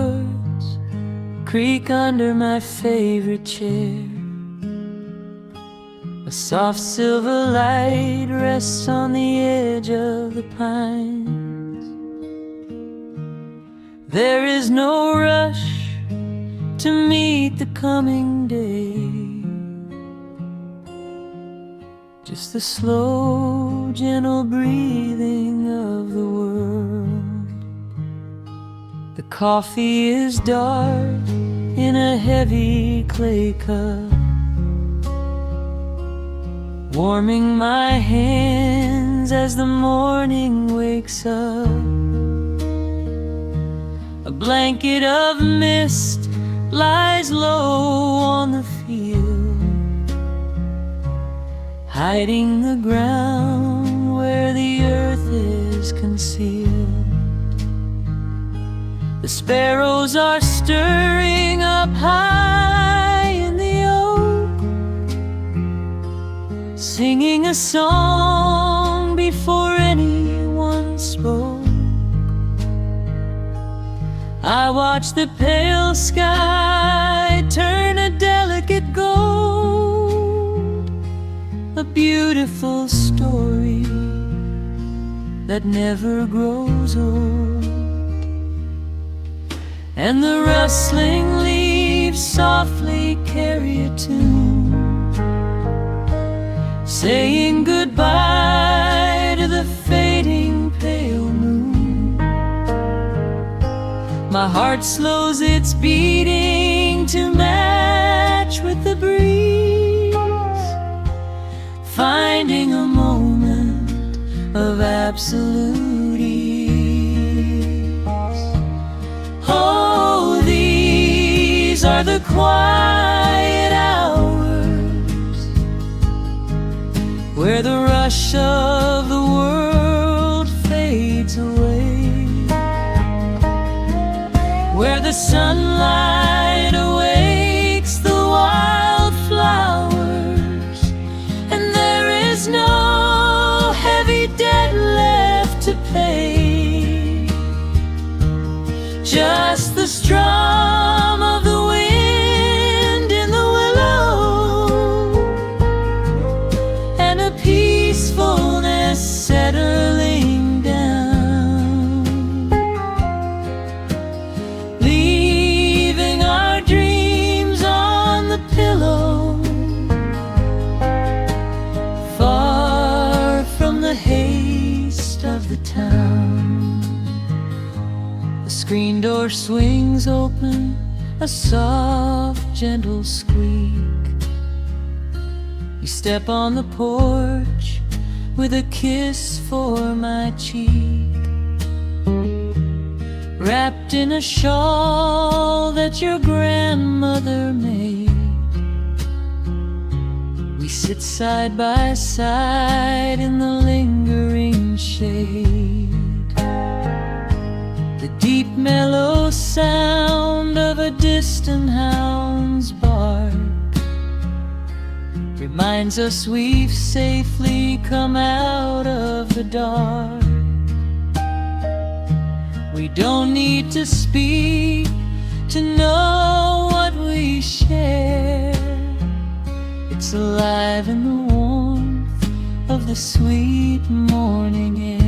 chords creak under my favorite chair. A soft silver light rests on the edge of the pines. There is no rush to meet the coming day, just the slow, gentle breathing of the world. The coffee is dark in a heavy clay cup, warming my hands as the morning wakes up. A blanket of mist lies low on the field, hiding the ground where the earth is concealed. The sparrows are stirring up high in the oak, singing a song before anyone spoke. I watch the pale sky turn a delicate gold, a beautiful story that never grows old. And the rustling leaves softly carry a tune, saying goodbye to the fading pale moon. My heart slows its beating to match with the breeze, finding a moment of absolute ease. Oh, these are the quiet hours where the rush of the world fades away, where the sunlight awakes the wildflowers, and there is no heavy debt left to pay, just the strum of the wind in the willow, and a peacefulness settling down, leaving our dreams on the pillow, far from the haste of the town. The screen door swings open, a soft, gentle squeak. You step on the porch with a kiss for my cheek, wrapped in a shawl that your grandmother made. We sit side by side in the lingering shade. The deep mellow sound of a distant hound's bark reminds us we've safely come out of the dark. We don't need to speak to know what we share. It's alive in the warmth of the sweet morning air.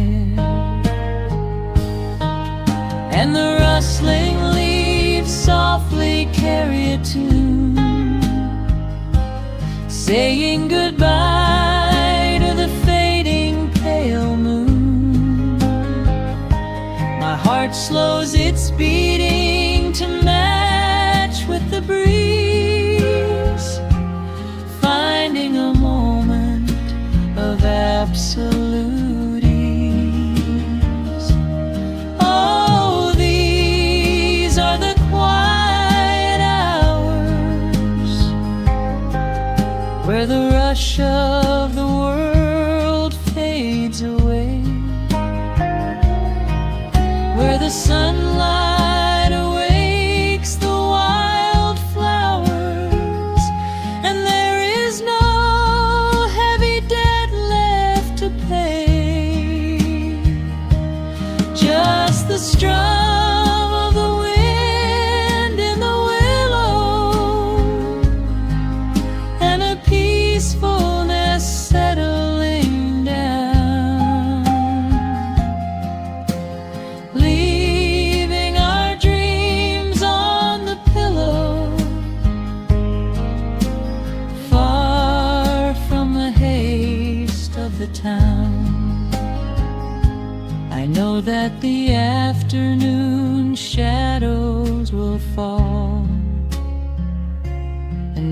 And the rustling leaves softly carry a tune, saying goodbye to the fading pale moon. My heart slows its beating to match with the breeze, finding a moment of absolute ease. Oh, these are the quiet hours where the rush of the world fades away, where the sunlight awakes the wildflowers, and there is no heavy debt left to pay, just the strum of the wind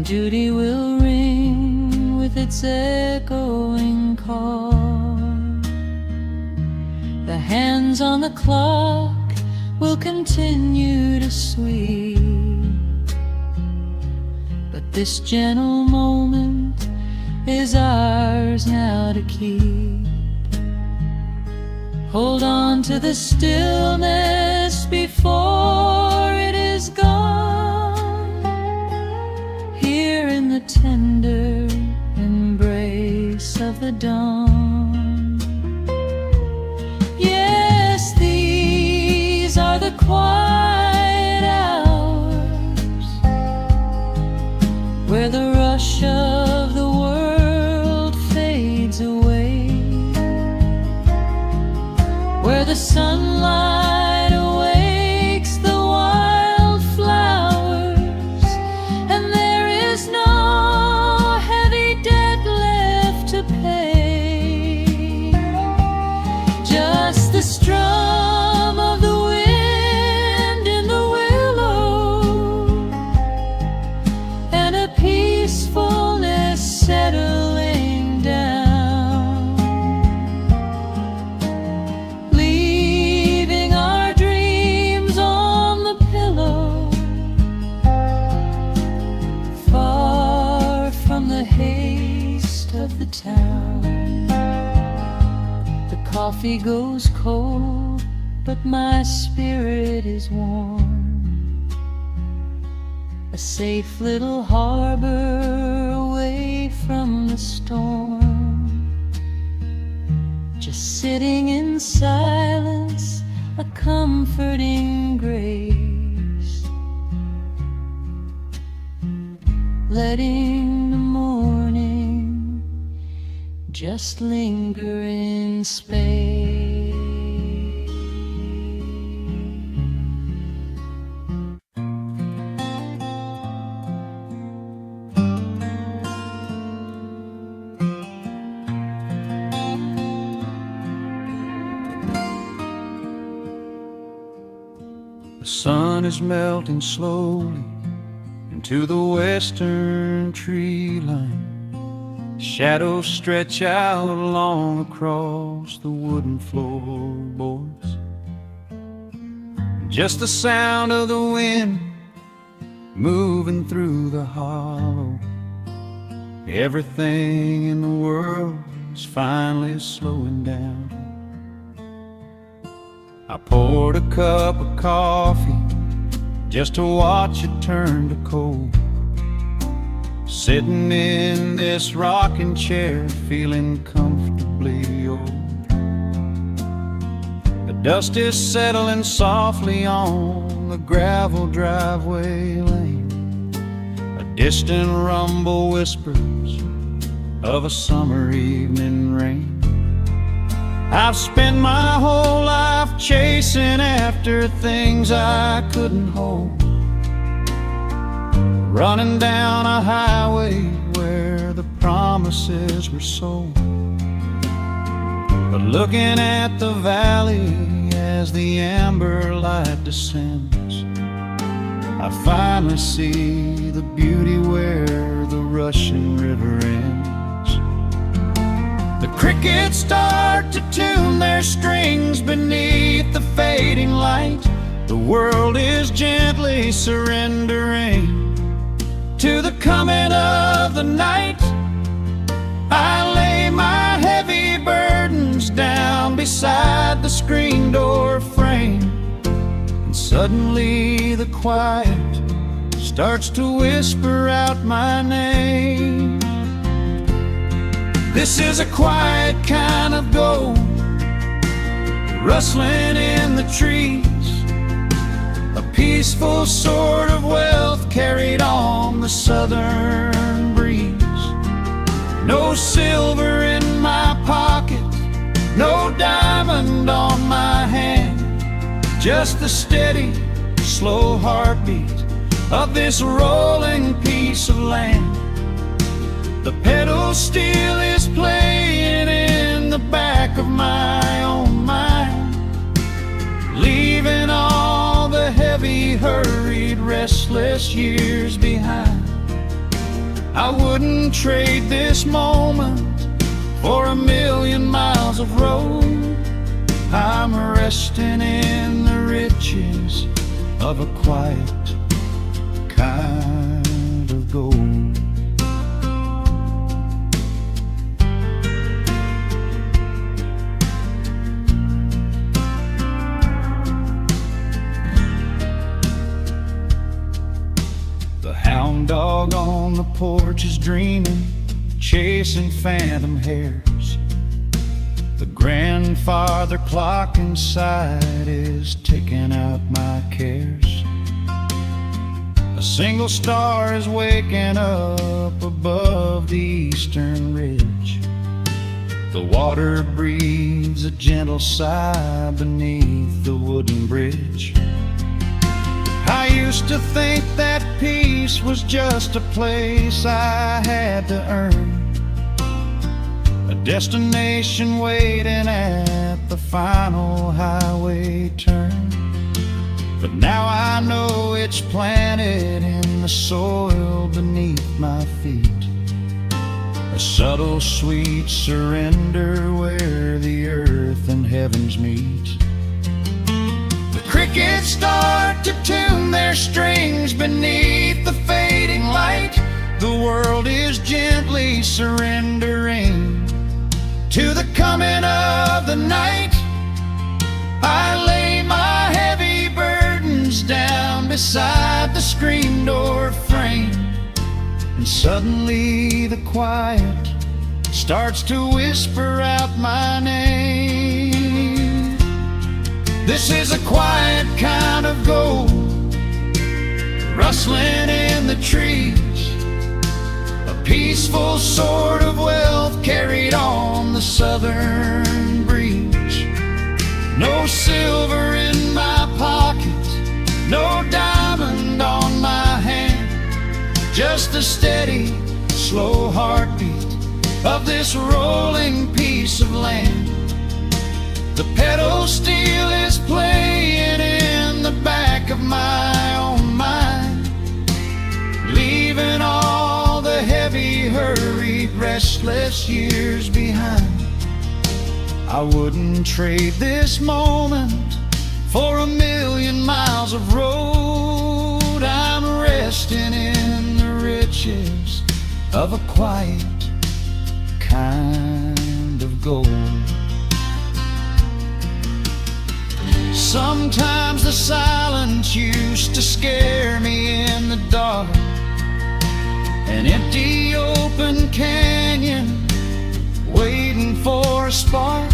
and duty will ring with its echoing call. The hands on the clock will continue to sweep, but this gentle moment is ours now to keep. Hold on to the stillness before it is gone, here in the tender embrace of the dawn. Yes, these are the quiet hours where the rush of the world fades away, where the sunlight awakes the wildflowers, and there is no heavy debt left to pay. Just the strum of the wind in the willow, and a peacefulness settling down, leaving our dreams on the pillow, far from the haste of the town. The coffee goes cold, but my spirit is warm, a safe little harbor away from the storm. Just sitting in silence, a comforting grace, letting the morning just linger in space. The sun is melting slowly into the western tree line. Shadows stretch out long across the wooden floorboards. Just the sound of the wind moving through the hollow. Everything in the world is finally slowing down. I poured a cup of coffee just to watch it turn to cold, sitting in this rocking chair feeling comfortably old. The dust is settling softly on the gravel driveway lane. A distant rumble whispers of a summer evening rain. I've spent my whole life chasing after things I couldn't hold, running down a highway where the promises were sold. But looking at the valley as the amber light descends, I finally see the beauty where the rushing river ends. The crickets start to tune their strings beneath the fading light. The world is gently surrendering to the coming of the night. I lay my heavy burdens down beside the screen door frame, and suddenly the quiet starts to whisper out my name. This is a quiet kind of gold, rustling in the trees, a peaceful sort of wealth carried on the southern breeze. No silver in my pocket, no diamond on my hand, just the steady, slow heartbeat of this rolling piece of land. The pedal steel is playing in the back of my own mind, leaving all the heavy, hurried, restless years behind. I wouldn't trade this moment for 1,000,000 miles of road. I'm resting in the riches of a quiet kind of gold. The hound dog on the porch is dreaming, chasing phantom hares. The grandfather clock inside is ticking out my cares. A single star is waking up above the eastern ridge. The water breathes a gentle sigh beneath the wooden bridge. I used to think that peace was just a place I had to earn, a destination waiting at the final highway turn. But now I know it's planted in the soil beneath my feet, a subtle sweet surrender where the earth and heavens meet. Crickets start to tune their strings beneath the fading light. The world is gently surrendering to the coming of the night. I lay my heavy burdens down beside the screen door frame, and suddenly the quiet starts to whisper out my name. This is a quiet kind of gold, rustling in the trees, a peaceful sort of wealth carried on the southern breeze. No silver in my pocket, no diamond on my hand, just the steady, slow heartbeat of this rolling piece of land. The pedal steel is playing in the back of my own mind, leaving all the heavy, hurried, restless years behind. I wouldn't trade this moment for 1,000,000 miles of road. I'm resting in the riches of a quiet kind of gold. Sometimes the silence used to scare me in the dark, an empty open canyon waiting for a spark.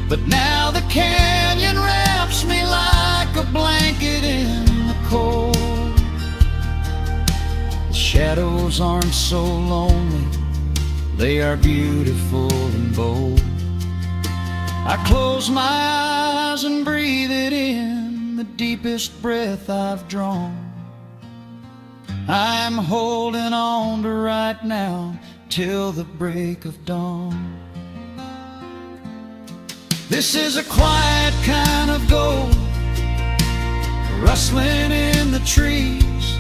But now the canyon wraps me like a blanket in the cold. The shadows aren't so lonely, they are beautiful and bold. I close my eyes and breathe it in, the deepest breath I've drawn. I'm holding on to right now till the break of dawn. This is a quiet kind of gold, rustling in the trees,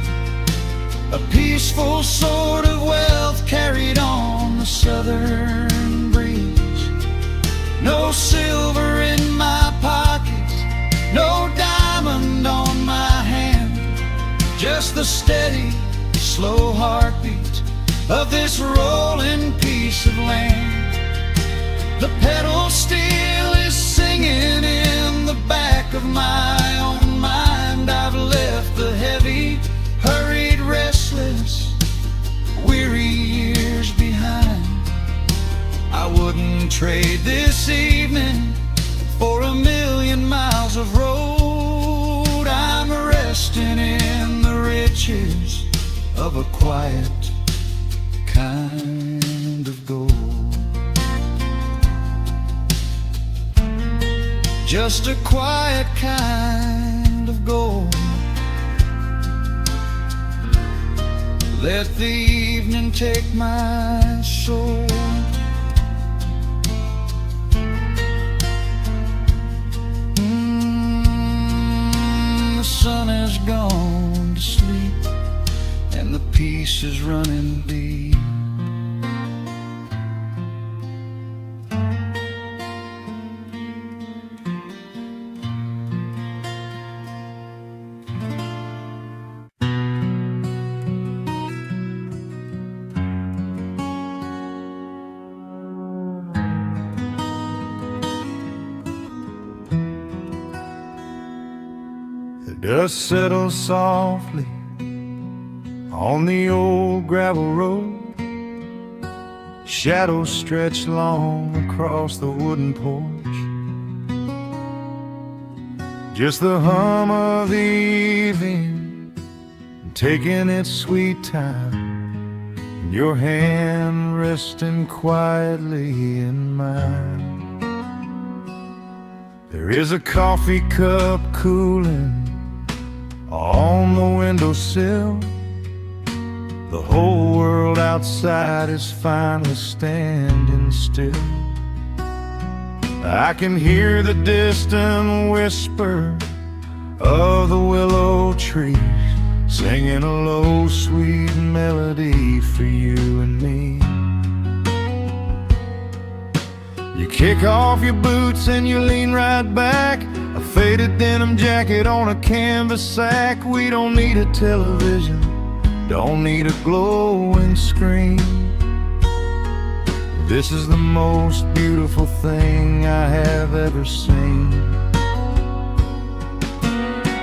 a peaceful sort of wealth carried on the southern breeze. No silver in my pocket, no diamond on my hand, just the steady, slow heartbeat of this rolling piece of land. The pedal steel is singing in the back of my own mind. I've left the heavy, hurried, restless, weary years behind. I wouldn't trade this evening for 1,000,000 miles of road. I'm resting in the riches of a quiet kind of gold. Just a quiet kind of gold. Let the evening take my soul. The sun has gone to sleep and the peace is running deep. Dust settles softly on the old gravel road. Shadows stretch long across the wooden porch. Just the hum of the evening taking its sweet time, your hand resting quietly in mine. There is a coffee cup cooling on the windowsill. The whole world outside is finally standing still. I can hear the distant whisper of the willow trees, singing a low, sweet melody for you and me. You kick off your boots and you lean right back, a faded denim jacket on a canvas sack. We don't need a television, don't need a glowing screen. This is the most beautiful thing I have ever seen.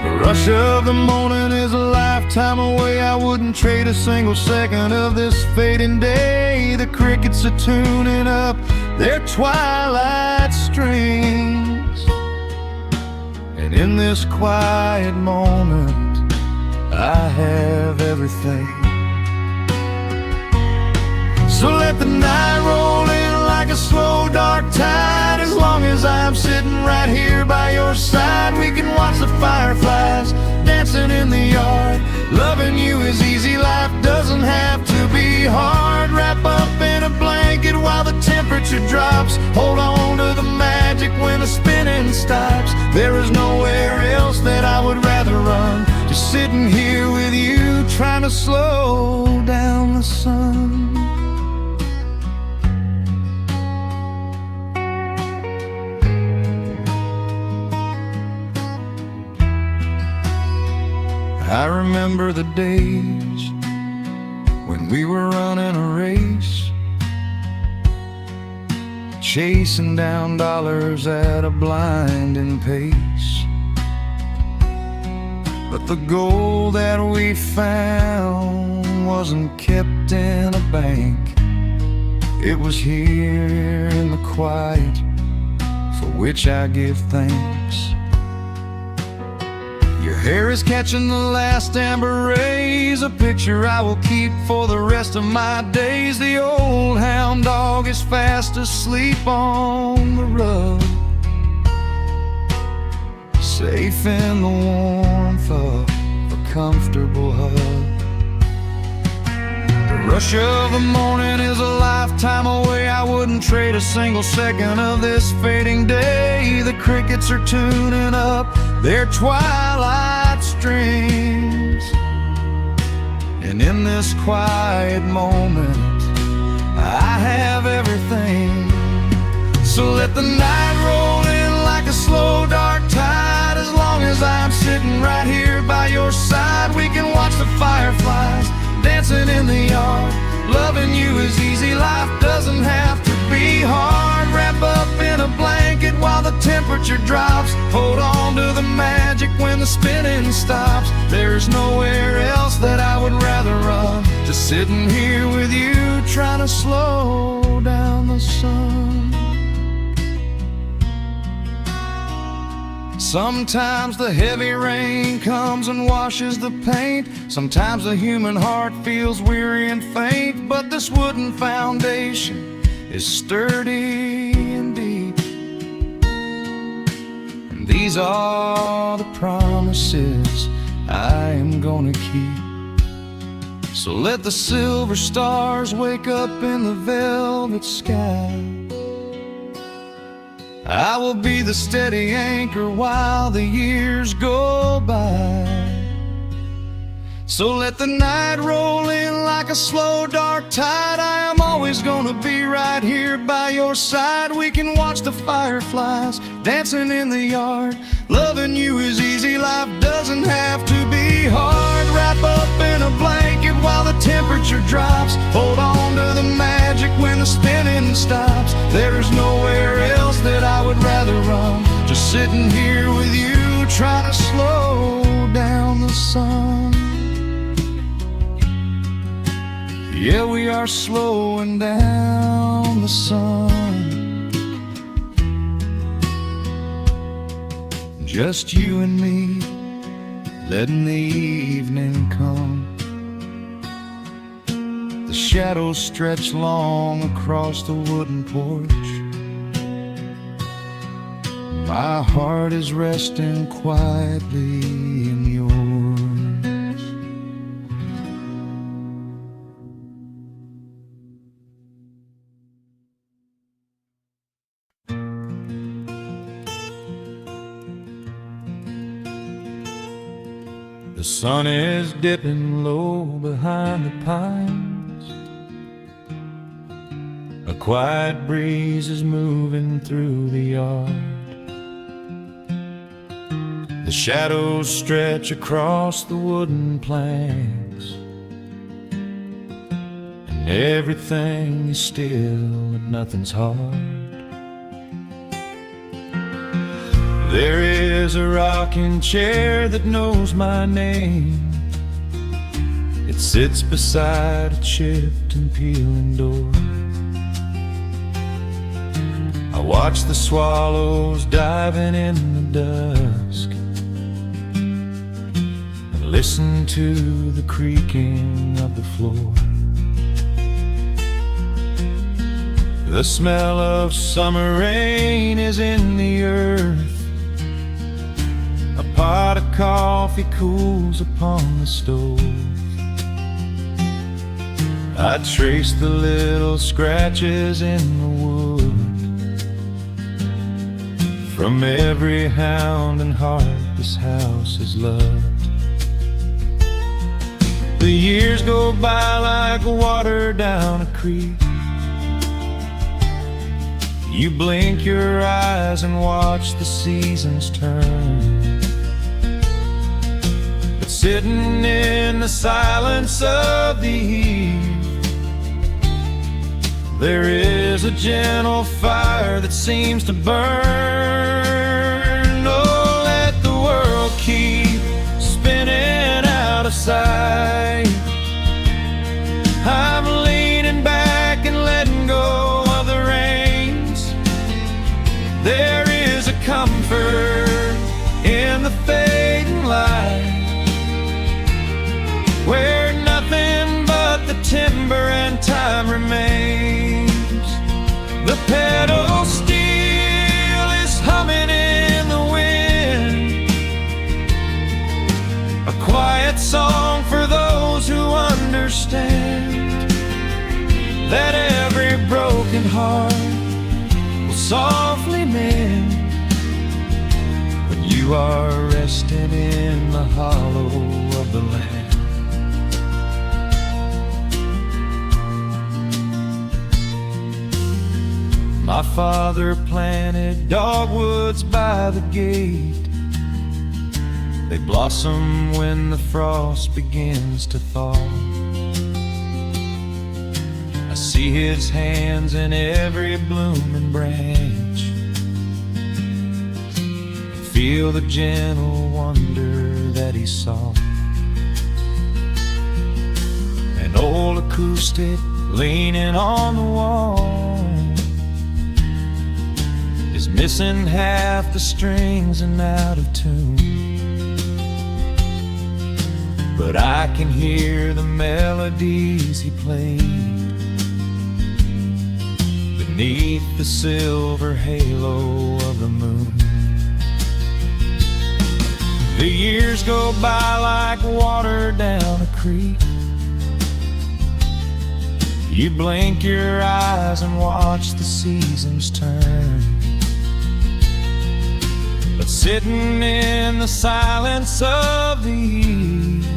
The rush of the morning is a lifetime away. I wouldn't trade a single second of this fading day. The crickets are tuning up their twilight strings, and in this quiet moment I have everything. So let the night roll in like a slow dark tide. As long as I'm sitting right here by your side, we can watch the fireflies dancing in the yard. Loving you is easy, life doesn't have to be hard. Wrap up in a blanket while the temperature drops. Hold on to the magic when the spinning stops. There is nowhere else that I would rather run, just sitting here with you, trying to slow down the sun. I remember the days when we were running a race, chasing down dollars at a blinding pace. But the gold that we found wasn't kept in a bank. It was here in the quiet, for which I give thanks. Your hair is catching the last amber rays, a picture I will keep for the rest of my days. The old hound dog is fast asleep on the rug, safe in the warmth of a comfortable hug. The rush of the morning is a lifetime away. I wouldn't trade a single second of this fading day. The crickets are tuning up their twilight strings, and in this quiet moment I have everything. So let the night roll in like a slow dark tide. As long as I'm sitting right here by your side, we can watch the fireflies dancing in the yard. Loving you is easy, life doesn't have to be hard. Wrap up in a blanket while the temperature drops. Hold on to the magic when the spinning stops. There's nowhere else that I would rather run, just sitting here with you, trying to slow down the sun. Sometimes the heavy rain comes and washes the paint. Sometimes the human heart feels weary and faint. But this wooden foundation is sturdy and deep, and these are the promises I am gonna keep. So let the silver stars wake up in the velvet sky. I will be the steady anchor while the years go by. So let the night roll in like a slow dark tide. I am always gonna be right here by your side. We can watch the fireflies dancing in the yard. Loving you is easy, life doesn't have to be hard. Wrap up in a blanket while the temperature drops. Hold on to the magic when the spinning stops. There's nowhere else that I would rather run, just sitting here with you, trying to slow down sun. Yeah, we are slowing down the sun. Just you and me, letting the evening come. The shadows stretch long across the wooden porch. My heart is resting quietly in yours. The sun is dipping low behind the pines. A quiet breeze is moving through the yard. The shadows stretch across the wooden planks, and everything is still and nothing's hard. There is a rocking chair that knows my name. It sits beside a chipped and peeling door. I watch the swallows diving in the dusk, and listen to the creaking of the floor. The smell of summer rain is in the earth. A pot of coffee cools upon the stove. I trace the little scratches in the wood from every hound and heart this house has loved. The years go by like water down a creek. You blink your eyes and watch the seasons turn. But sitting in the silence of the eve, there is a gentle fire that seems to burn. Oh, let the world keep spinning out of sight. I'm leaning back and letting go of the reins. There is a comfort in the fading light, where nothing but the timber and time remains. The pedal steel is humming in the wind, a quiet song for those who understand that every broken heart will softly mend when you are resting in the hollow of the land. My father planted dogwoods by the gate. They blossom when the frost begins to thaw. I see his hands in every blooming branch, and feel the gentle wonder that he saw. An old acoustic leaning on the wall is missing half the strings and out of tune, but I can hear the melodies he played beneath the silver halo of the moon. The years go by like water down a creek. You blink your eyes and watch the seasons turn. But sitting in the silence of the eve,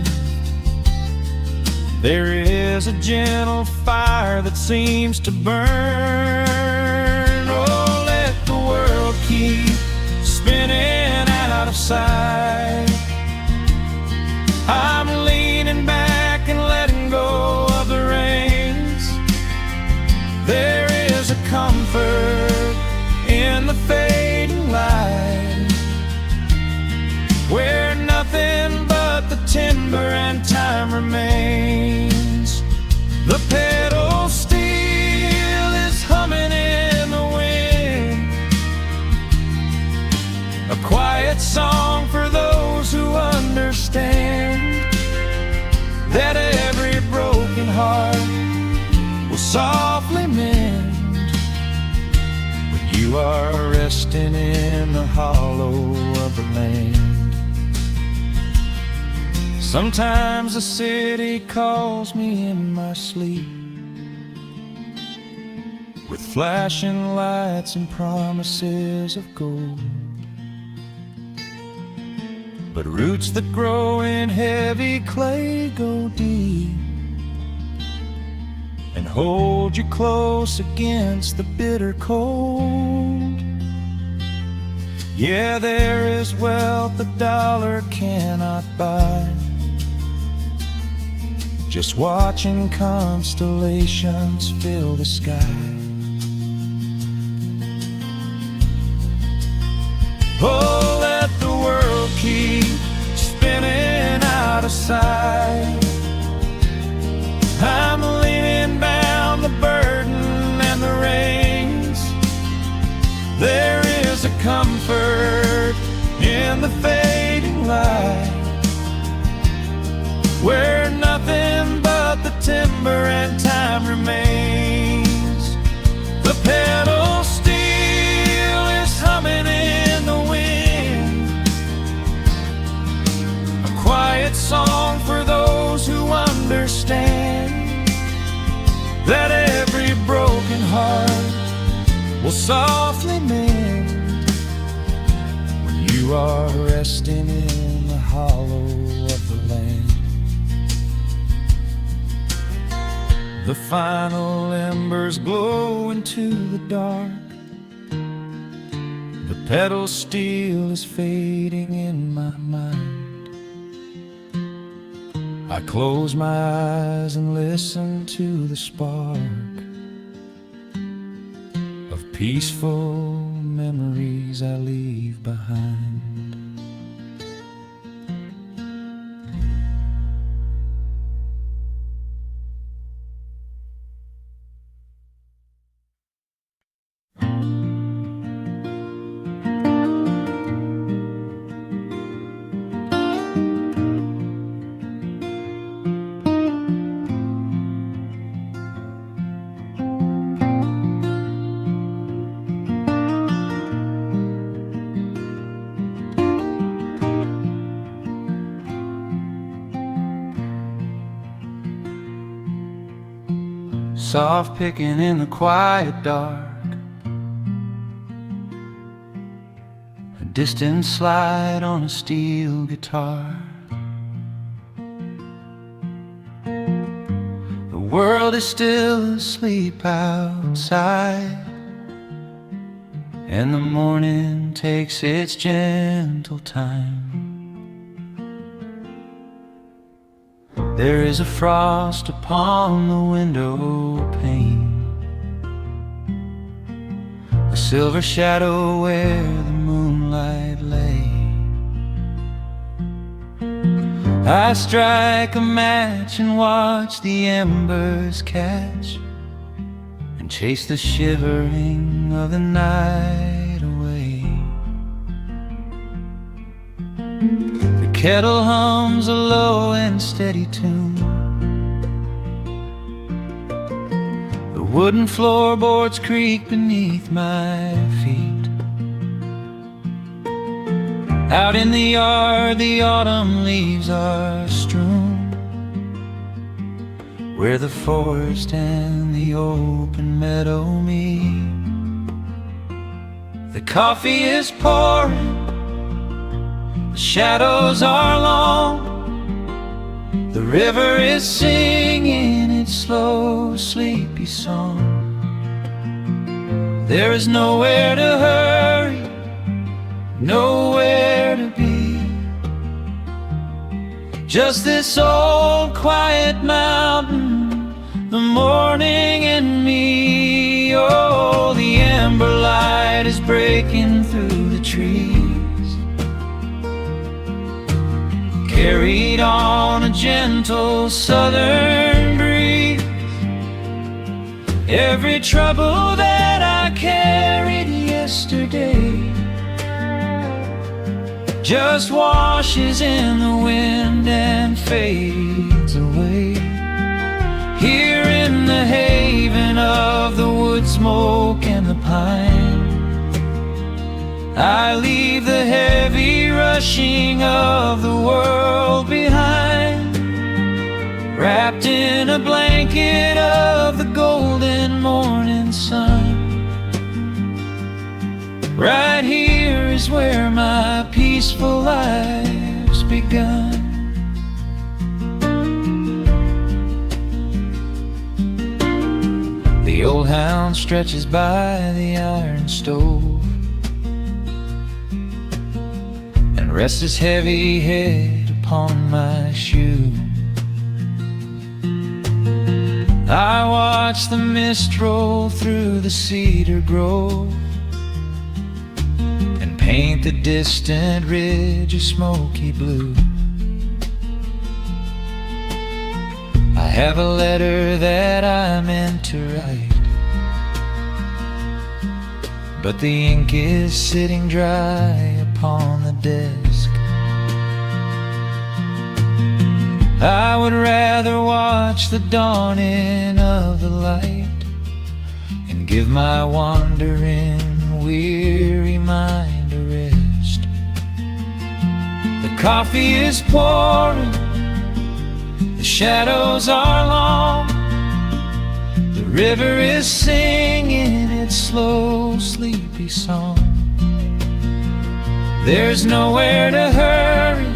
there is a gentle fire that seems to burn. Oh, let the world keep spinning out of sight. I'm leaning back and letting go of the reins. There is a comfort in the fading light, where nothing but the tender remains. The pedal steel is humming in the wind, a quiet song for those who understand that every broken heart will softly mend when you are resting in the hollow of the land. Sometimes the city calls me in my sleep, with flashing lights and promises of gold, but roots that grow in heavy clay go deep and hold you close against the bitter cold. Yeah, there is wealth a dollar cannot buy, just watching constellations fill the sky. Oh, let the world keep spinning out of sight. I'm leaning down the burden and the reins. There is a comfort in the fading light, where nothing but the timber and time remains. The pedal steel is humming in the wind, a quiet song for those who understand that every broken heart will softly mend when you are resting in the hollow of the land. The final embers glow into the dark, the pedal steel is fading in my mind. I close my eyes and listen to the spark of peaceful memories I leave behind. Soft picking in the quiet dark, a distant slide on a steel guitar. The world is still asleep outside, and the morning takes its gentle time. There is a frost upon the window pane, a silver shadow where the moonlight lay. I strike a match and watch the embers catch, and chase the shivering of the night away. The kettle hums a low and steady tune, the wooden floorboards creak beneath my feet. Out in the yard, the autumn leaves are strewn, where the forest and the open meadow meet. The coffee is pouring, the shadows are long, the river is singing its slow, sleepy song. There is nowhere to hurry, nowhere to be, just this old quiet mountain, the morning and me. Oh, the amber light is breaking through the trees, carried on a gentle southern breeze. Every trouble that I carried yesterday just washes in the wind and fades away. Here in the haven of the wood smoke and the pine, I leave the heavy rushing of the world behind, wrapped in a blanket of the golden morning sun. Right here is where my peaceful life's begun. The old hound stretches by the iron stove and rests his heavy head upon my shoe. I watch the mist roll through the cedar grove and paint the distant ridge a smoky blue. I have a letter that I meant to write, but the ink is sitting dry upon the desk. I would rather watch the dawning of the light and give my wandering, weary mind a rest. The coffee is pouring, the shadows are long, the river is singing its slow, sleepy song. There's nowhere to hurry,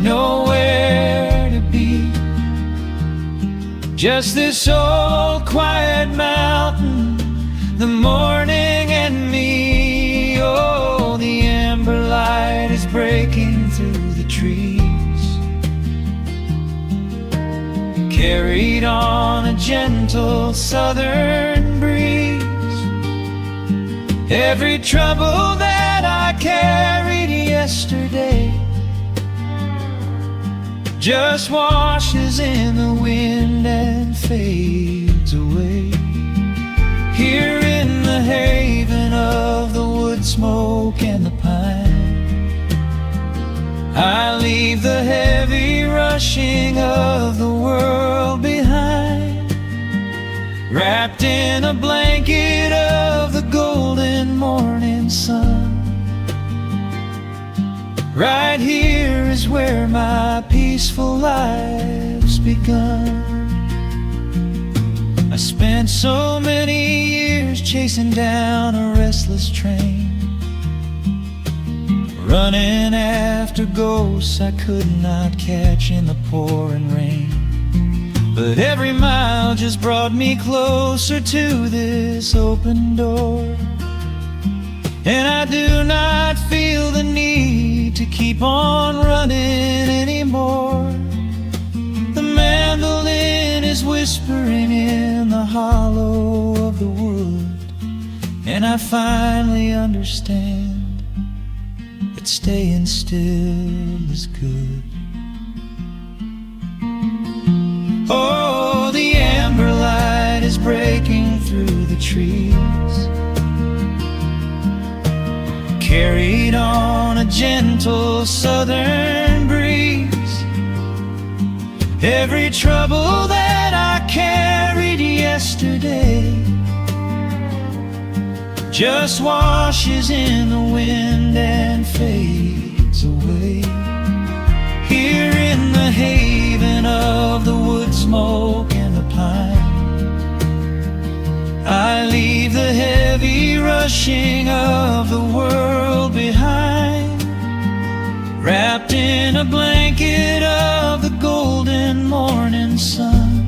nowhere to be, just this old quiet mountain, the morning and me. Oh, the amber light is breaking through the trees, carried on a gentle southern breeze. Every trouble that I carried yesterday just washes in the wind and fades away. Here in the haven of the wood smoke and the pine, I leave the heavy rushing of the world behind, wrapped in a blanket of the golden morning sun. Right here is where my peaceful life's begun. I spent so many years chasing down a restless train, running after ghosts I could not catch in the pouring rain. But every mile just brought me closer to this open door, and I do not feel the need to keep on running anymore. The mandolin is whispering in the hollow of the wood, and I finally understand that staying still is good. Oh, the amber light is breaking through the trees, carried on a gentle southern breeze. Every trouble that I carried yesterday just washes in the wind and fades away. Here in the haven of the wood smoke and the pine, I leave the heavy rushing of the world behind, wrapped in a blanket of the golden morning sun.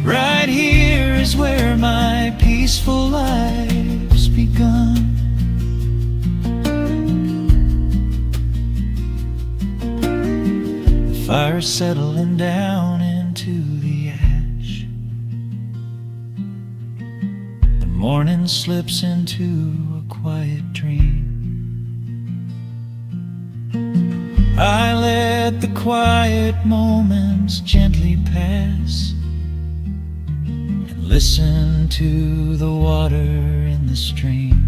Right here is where my peaceful life's begun. The fire's settling down into the ash, the morning slips into a quiet dream. I let the quiet moments gently pass and listen to the water in the stream.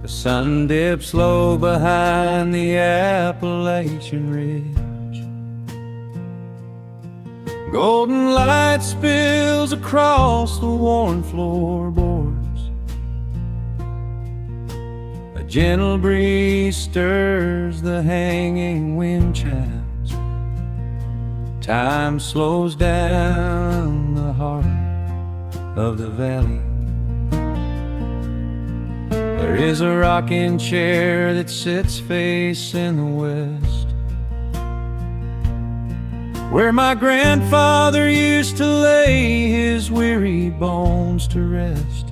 The sun dips low behind the Appalachian Ridge. Golden light spills across the worn floorboards. A gentle breeze stirs the hanging wind chimes. Time slows down the heart of the valley. There is a rocking chair that sits facing the west, where my grandfather used to lay his weary bones to rest.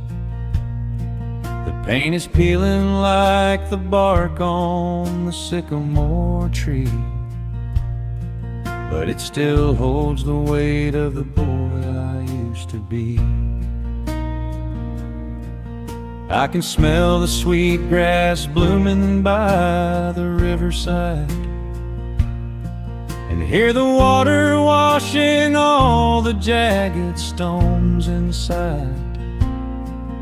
The paint is peeling like the bark on the sycamore tree, but it still holds the weight of the boy I used to be. I can smell the sweet grass blooming by the riverside, and hear the water washing all the jagged stones inside.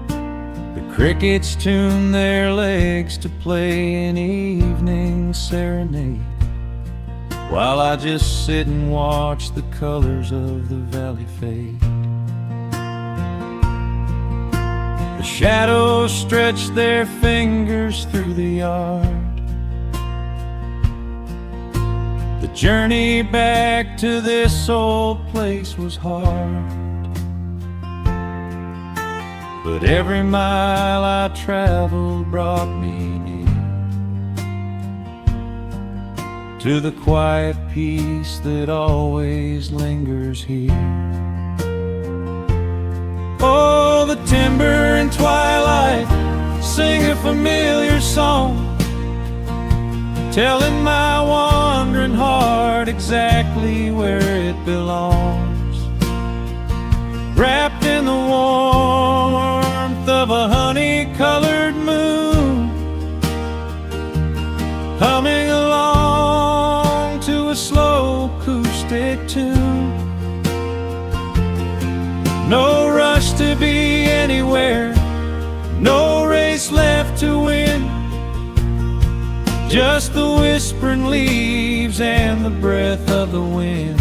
The crickets tune their legs to play an evening serenade, while I just sit and watch the colors of the valley fade. The shadows stretch their fingers through the yard. The journey back to this old place was hard, but every mile I traveled brought me near to the quiet peace that always lingers here. Oh, the timber and twilight sing a familiar song, telling my wandering heart exactly where it belongs. Wrapped in the warmth of a honey-colored moon, humming along to a slow acoustic tune. No rush to be anywhere, no race left to win, just the whispering leaves and the breath of the wind.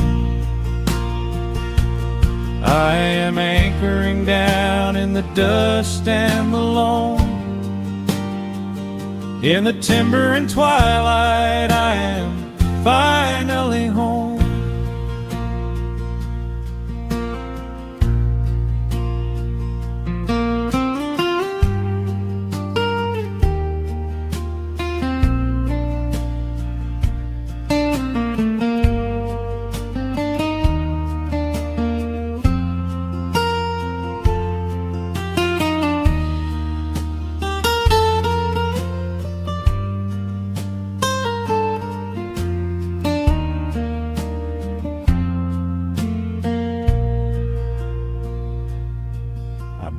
I am anchoring down in the dust and the loam. In the timber and twilight I am finally home.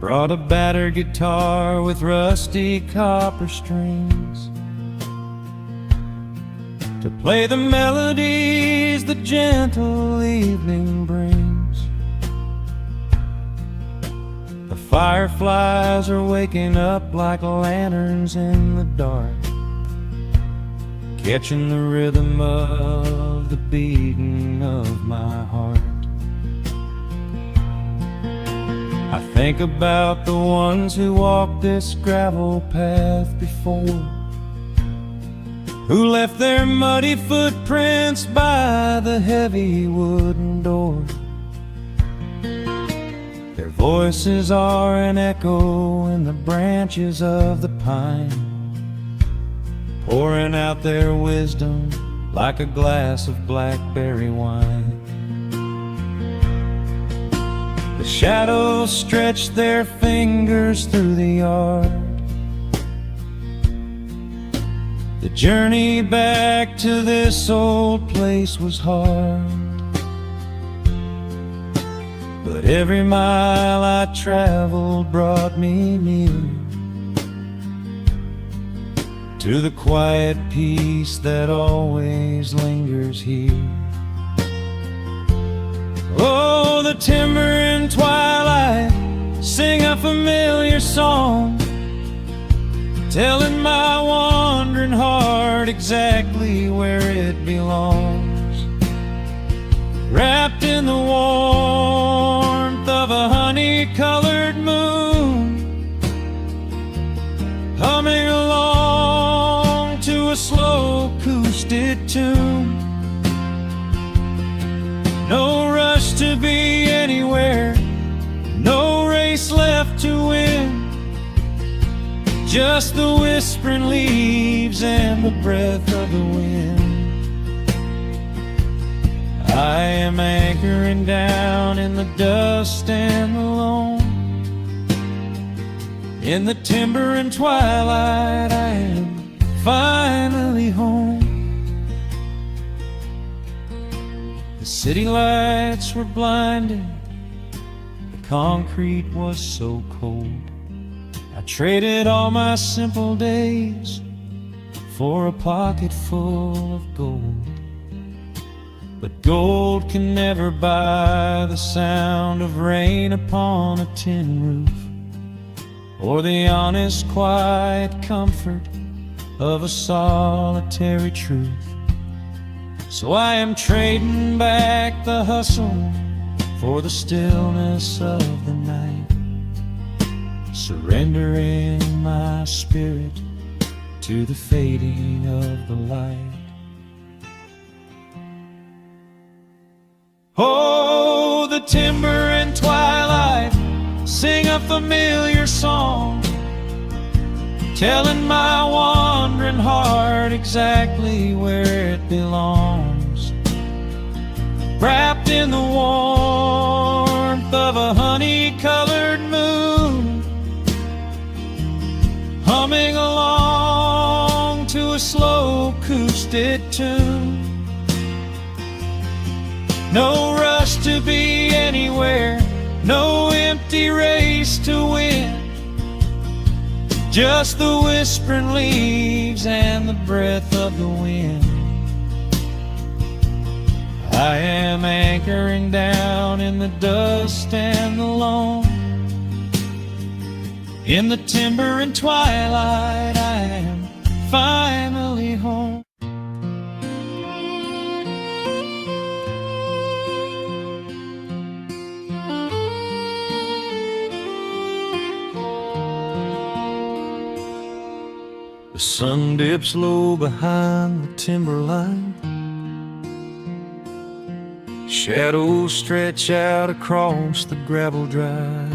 Brought a battered guitar with rusty copper strings to play the melodies the gentle evening brings. The fireflies are waking up like lanterns in the dark, catching the rhythm of the beating of my heart. I think about the ones who walked this gravel path before, who left their muddy footprints by the heavy wooden door. Their voices are an echo in the branches of the pine, pouring out their wisdom like a glass of blackberry wine. The shadows stretch their fingers through the yard. The journey back to this old place was hard, but every mile I traveled brought me near to the quiet peace that always lingers here. Oh, the timber and twilight sing a familiar song, telling my wandering heart exactly where it belongs. Wrapped in the warmth of a honey-colored moon, humming along to a slow acoustic tune. No rush to be anywhere, no race left to win, just the whispering leaves and the breath of the wind. I am anchoring down in the dust and the loam. In the timber and twilight I am finally home. The city lights were blinding, the concrete was so cold. I traded all my simple days for a pocket full of gold. But gold can never buy the sound of rain upon a tin roof, or the honest, quiet comfort of a solitary truth. So I am trading back the hustle for the stillness of the night, surrendering my spirit to the fading of the light. Oh, the timber and twilight sing a familiar song, telling my wandering heart exactly where it belongs. Wrapped in the warmth of a honey-colored moon, humming along to a slow acoustic tune. No rush to be anywhere, no empty race to win, just the whispering leaves and the breath of the wind. I am anchoring down in the dust and the loam. In the timber and twilight I am finally home. The sun dips low behind the timberline, shadows stretch out across the gravel drive.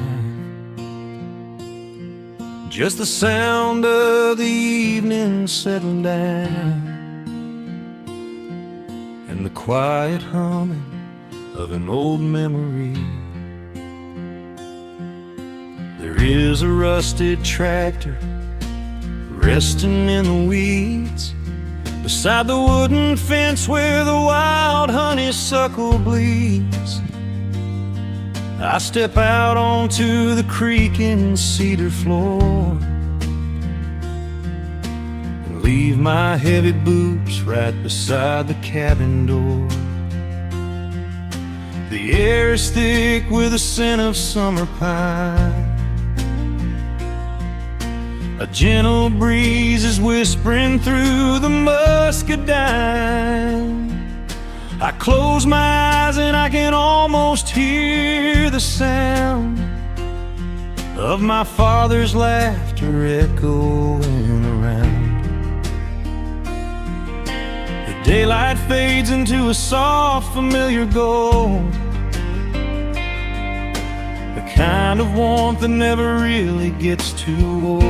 Just the sound of the evening settling down, and the quiet humming of an old memory. There is a rusted tractor resting in the weeds beside the wooden fence where the wild honeysuckle bleeds. I step out onto the creaking cedar floor and leave my heavy boots right beside the cabin door. The air is thick with the scent of summer pine. A gentle breeze is whispering through the muscadine. I close my eyes and I can almost hear the sound of my father's laughter echoing around. The daylight fades into a soft, familiar gold, the kind of warmth that never really gets too old.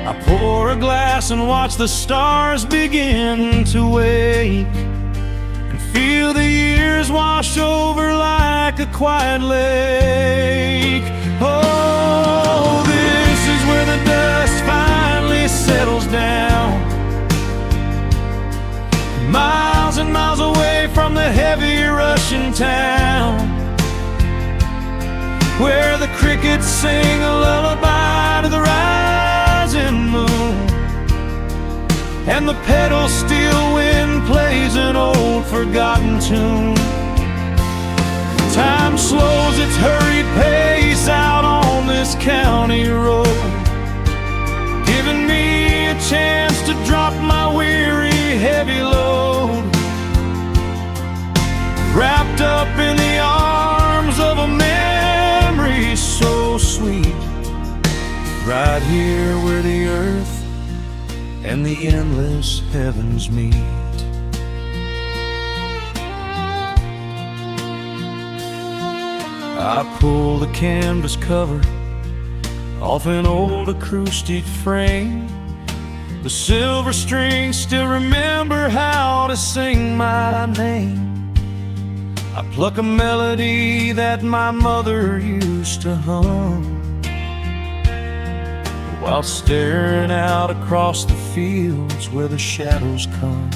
I pour a glass and watch the stars begin to wake, and feel the years wash over like a quiet lake. Oh, this is where the dust finally settles down, miles and miles away from the heavy Russian town, where the crickets sing a lullaby to the rising moon, and the pedal steel wind plays an old forgotten tune. Time slows its hurried pace out on this county road, giving me a chance to drop my weary heavy load, wrapped up in the arms of a memory so sweet, right here where the earth and the endless heavens meet. I pull the canvas cover off an old acoustic frame. The silver strings still remember how to sing my name. I pluck a melody that my mother used to hum, while staring out across the fields where the shadows come.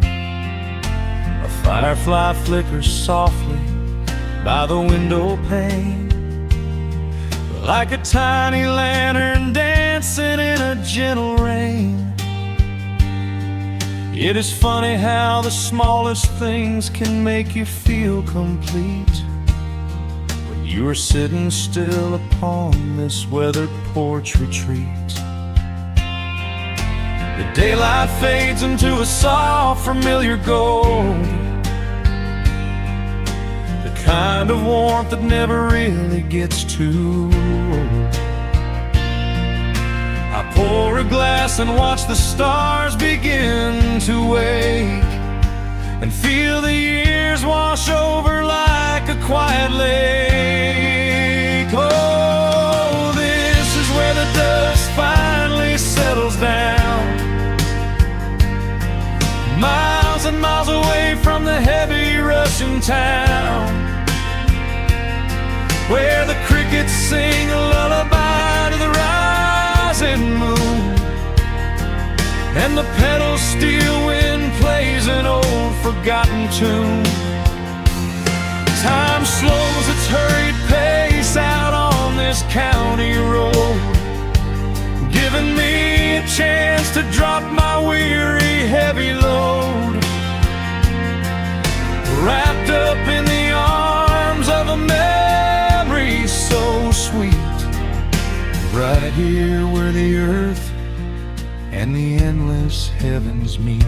A firefly flickers softly by the window pane, like a tiny lantern dancing in a gentle rain. It is funny how the smallest things can make you feel complete, when you are sitting still upon this weathered porch retreat. The daylight fades into a soft, familiar gold, the kind of warmth that never really gets too old. I pour a glass and watch the stars begin to wake, and feel the years wash over like a quiet lake. Oh, this is where the dust finally settles down, miles and miles away from the heavy Russian town, where the crickets sing a lullaby to the rising moon, and the pedal steel wind plays an old forgotten tune. Time slows its hurried pace out on this county road, giving me a chance to drop my weary heavy load, wrapped up in the arms of a memory so sweet, right here where the earth and the endless heavens meet.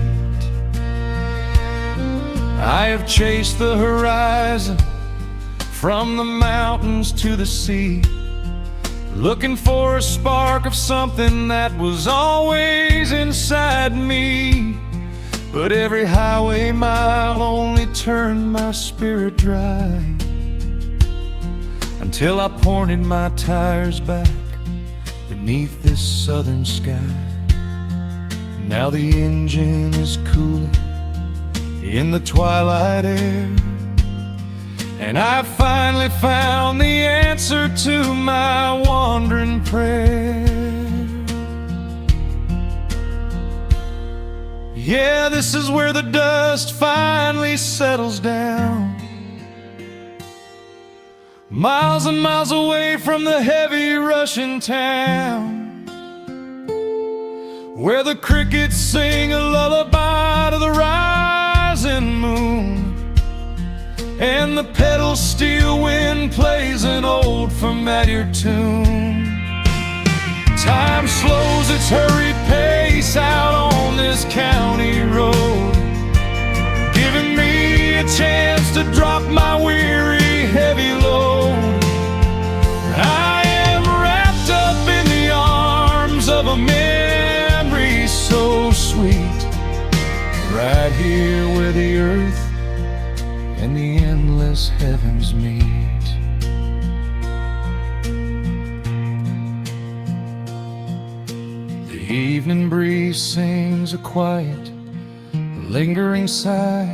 I have chased the horizon from the mountains to the sea, looking for a spark of something that was always inside me. But every highway mile only turned my spirit dry, until I pointed my tires back beneath this southern sky. Now the engine is cooling in the twilight air, and I finally found the answer to my wandering prayer. Yeah, this is where the dust finally settles down, miles and miles away from the heavy Russian town, where the crickets sing a lullaby to the rising moon, and the pedal steel wind plays an old familiar tune. Time slows its hurried pace out on this county road, giving me a chance to drop my weary heavy load, right here where the earth and the endless heavens meet. The evening breeze sings a quiet, lingering sigh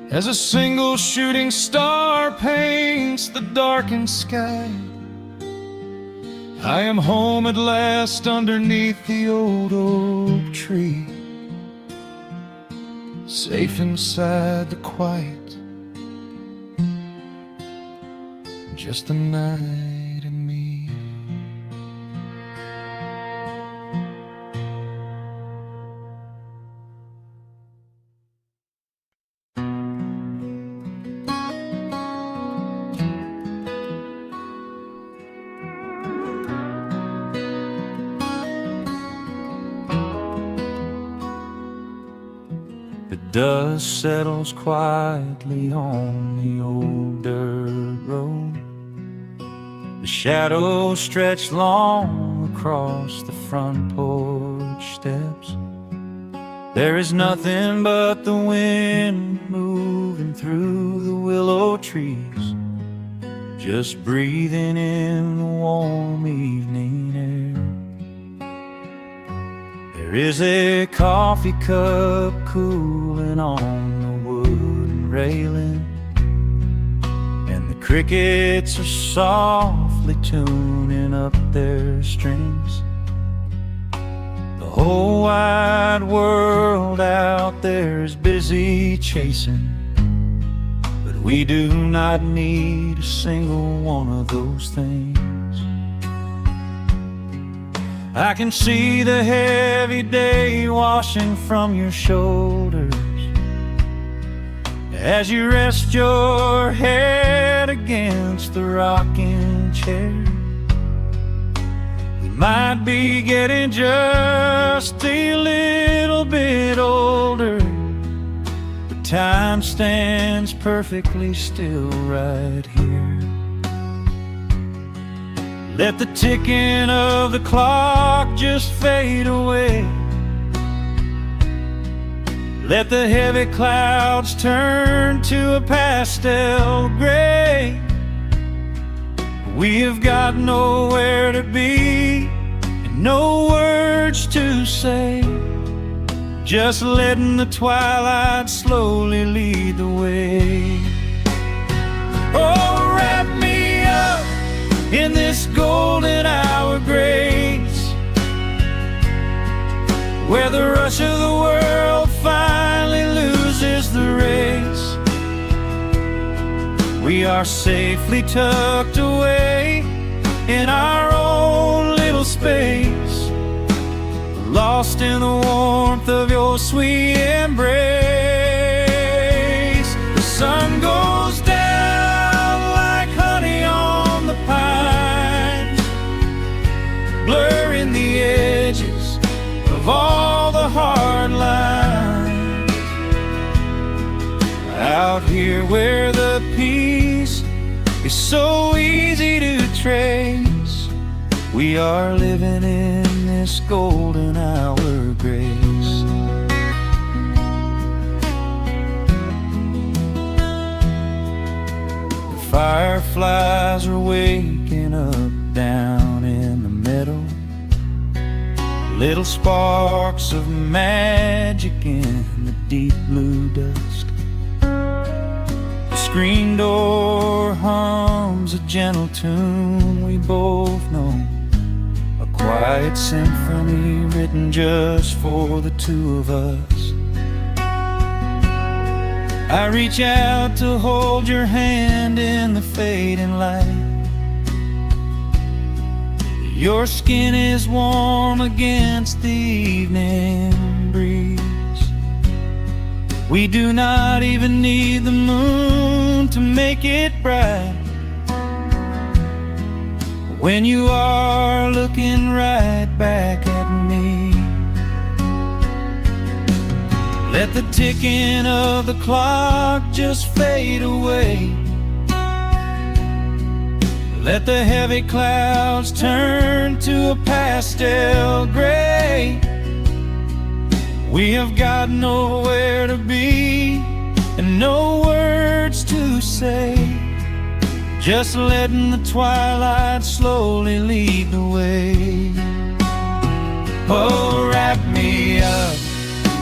as a single shooting star paints the darkened sky. I am home at last underneath the old oak tree, safe inside the quiet, just the night and me. The dust settles quietly on the old dirt road. The shadows stretch long across the front porch steps. There is nothing but the wind moving through the willow trees, just breathing in the warm evening air. There is a coffee cup cooling on the wooden railing, and the crickets are softly tuning up their strings. The whole wide world out there is busy chasing, but we do not need a single one of those things. I can see the heavy day washing from your shoulders as you rest your head against the rocking chair. We might be getting just a little bit older, but time stands perfectly still right here. Let the ticking of the clock just fade away. Let the heavy clouds turn to a pastel gray. We have got nowhere to be and no words to say, just letting the twilight slowly lead the way. Oh, wrap me up in this golden hour grace, where the rush of the world finally loses the race. We are safely tucked away in our own little space, lost in the warmth of your sweet embrace. The sun goes down like honey on the pines, blurring the edges of all the hard lines. Out here where the peace is so easy to trace, we are living in this golden hour grace. The fireflies are waking up down in the meadow, little sparks of magic in the deep blue dusk. The screen door hums a gentle tune we both know, a quiet symphony written just for the two of us. I reach out to hold your hand in the fading light. Your skin is warm against the evening breeze. We do not even need the moon to make it bright when you are looking right back at me. Let the ticking of the clock just fade away. Let the heavy clouds turn to a pastel gray. We have got nowhere to be and no words to say, just letting the twilight slowly lead the way. Oh, wrap me up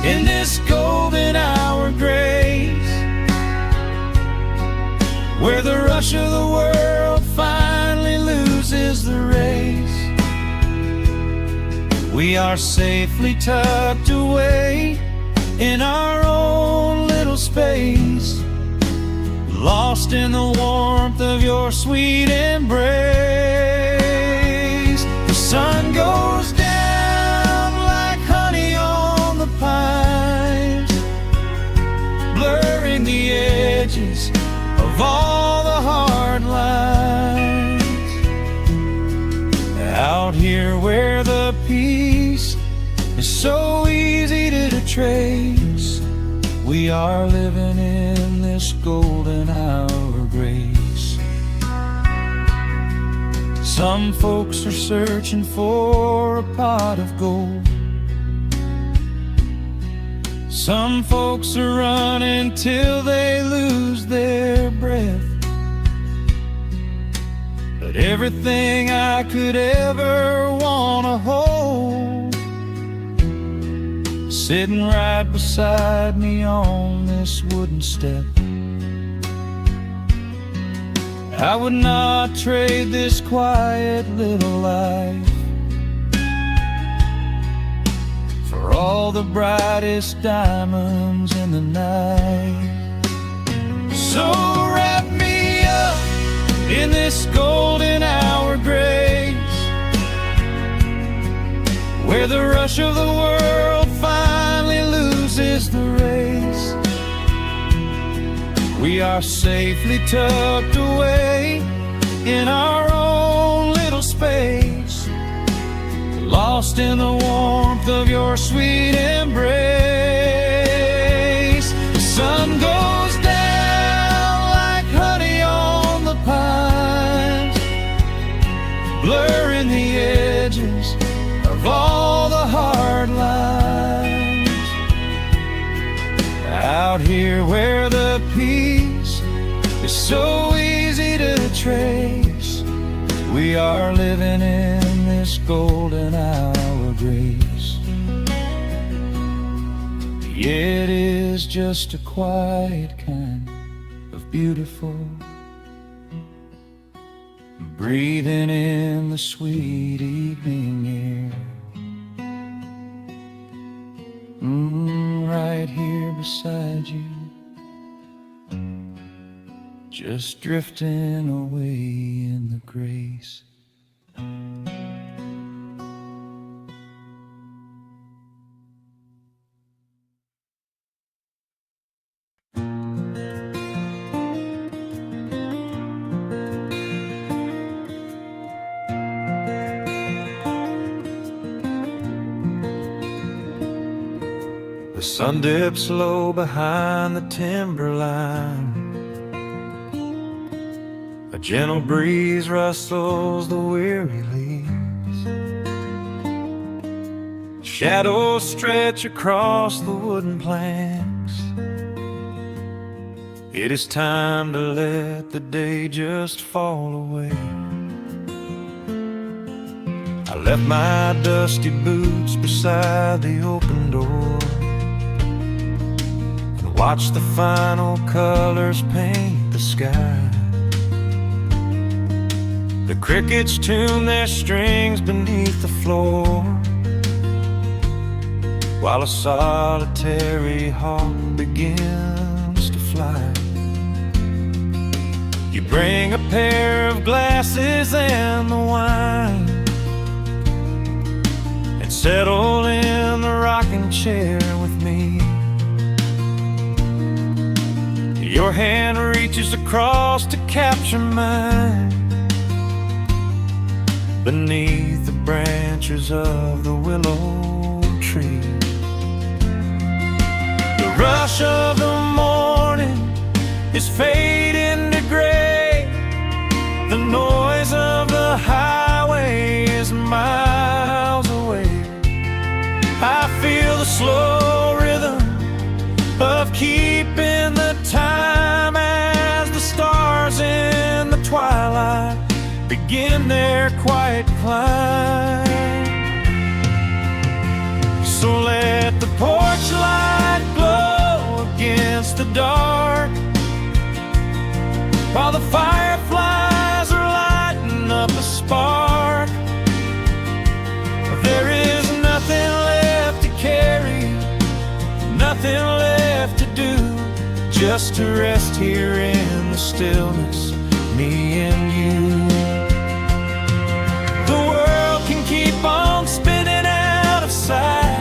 in this golden hour grace, where the rush of the world finally loses the race. We are safely tucked away in our own little space, lost in the warmth of your sweet embrace. The sun goes down like honey on the pines, blurring the edges of all the hard lines. Out here where the peace is so easy to trace, we are living in this golden hour grace. Some folks are searching for a pot of gold, some folks are running till they lose their breath. But everything I could ever want to hold, sitting right beside me on this wooden step. I would not trade this quiet little life for all the brightest diamonds in the night. So wrap me up in this golden hour grace, where the rush of the world finally loses the race. We are safely tucked away in our own little space, lost in the warmth of your sweet embrace. The sun goes down like honey on the pines, blurring the edges of all the hard lines. Out here where the peace is so easy to trace, we are living in this golden hour grace. It is just a quiet kind of beautiful, breathing in the sweet evening air. Right here beside you, just drifting away in the grace. The sun dips low behind the timberline, a gentle breeze rustles the weary leaves, shadows stretch across the wooden planks. It is time to let the day just fall away. I left my dusty boots beside the open door, watch the final colors paint the sky. The crickets tune their strings beneath the floor, while a solitary hawk begins to fly. You bring a pair of glasses and the wine, and settle in the rocking chair with me. Your hand reaches across to capture mine, beneath the branches of the willow tree. The rush of the morning is fading to gray, the noise of the highway is miles away. I feel the slow begin their quiet climb. So let the porch light glow against the dark, while the fireflies are lighting up a spark. There is nothing left to carry, nothing left to do, just to rest here in the stillness, me and you. The world can keep on spinning out of sight.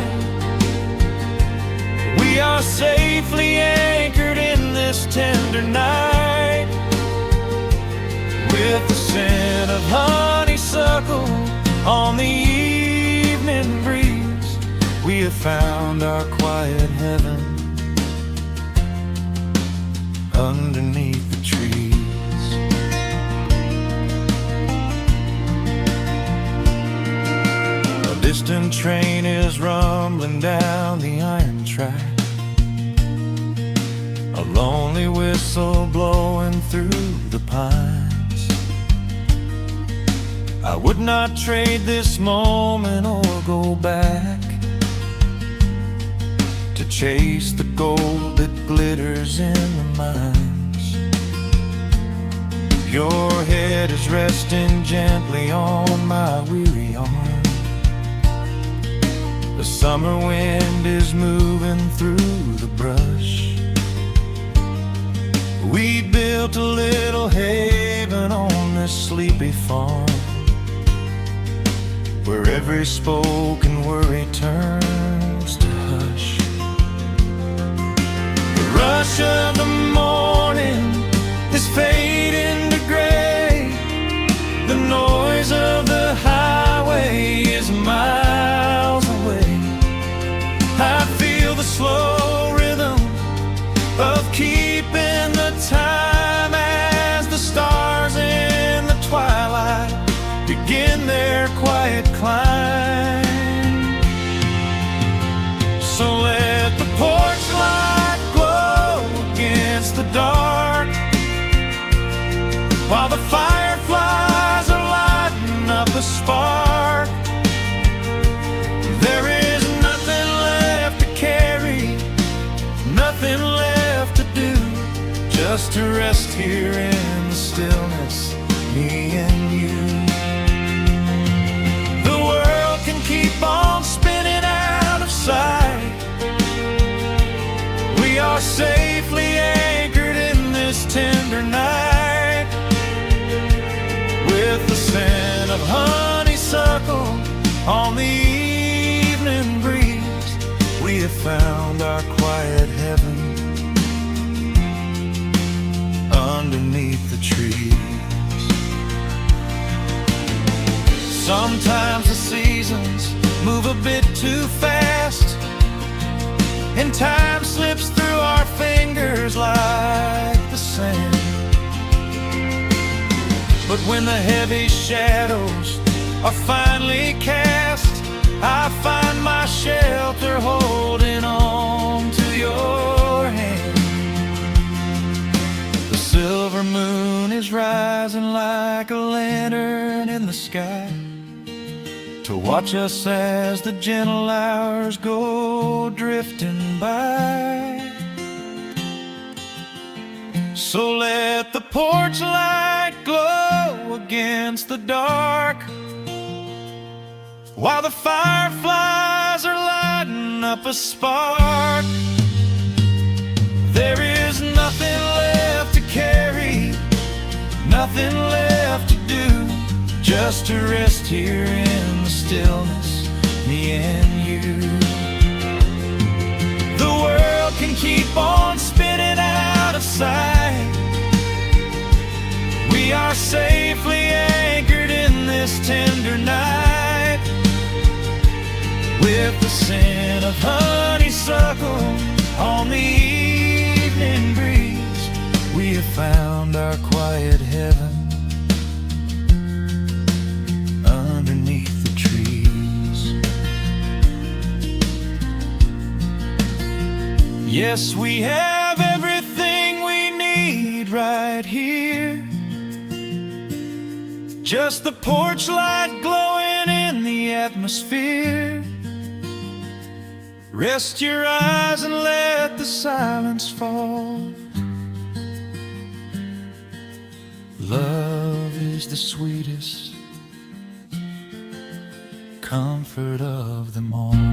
We are safely anchored in this tender night, with the scent of honeysuckle on the evening breeze. We have found our quiet heaven underneath the trees. A distant train is rumbling down the iron track, a lonely whistle blowing through the pines. I would not trade this moment or go back to chase the gold that glitters in the mines. Your head is resting gently on my weary arm. The summer wind is moving through the brush. We built a little haven on this sleepy farm, where every spoken worry turns to hush. The rush of the morning is fading to gray. The noise of the highway is miles away. I feel the slow rhythm of keeping the time as the stars in the twilight begin their quiet climb. So let the porch light glow against the dark, while the fireflies are lighting up a spark. There is nothing left to carry, nothing left to do, just to rest here in the stillness, me and you. The world can keep on spinning out of sight. We are safely anchored in this tender night, with the scent of honeysuckle on the evening breeze. We have found our quiet heaven underneath the trees. Sometimes the seasons move a bit too fast, and time slips through our fingers like the sand. But when the heavy shadows are finally cast, I find my shelter holding on to your hand. The silver moon is rising like a lantern in the sky, to watch us as the gentle hours go drifting by. So let the porch light glow against the dark, while the fireflies are lighting up a spark. There is nothing left to carry, nothing left to do, just to rest here in the stillness, me and you. The world can keep on spinning out of sight. We are safely anchored in this tender night, with the scent of honeysuckle on the evening breeze. We have found our quiet heaven underneath the trees. Yes, we have everything we need right here, just the porch light glowing in the atmosphere. Rest your eyes and let the silence fall. Love is the sweetest comfort of them all.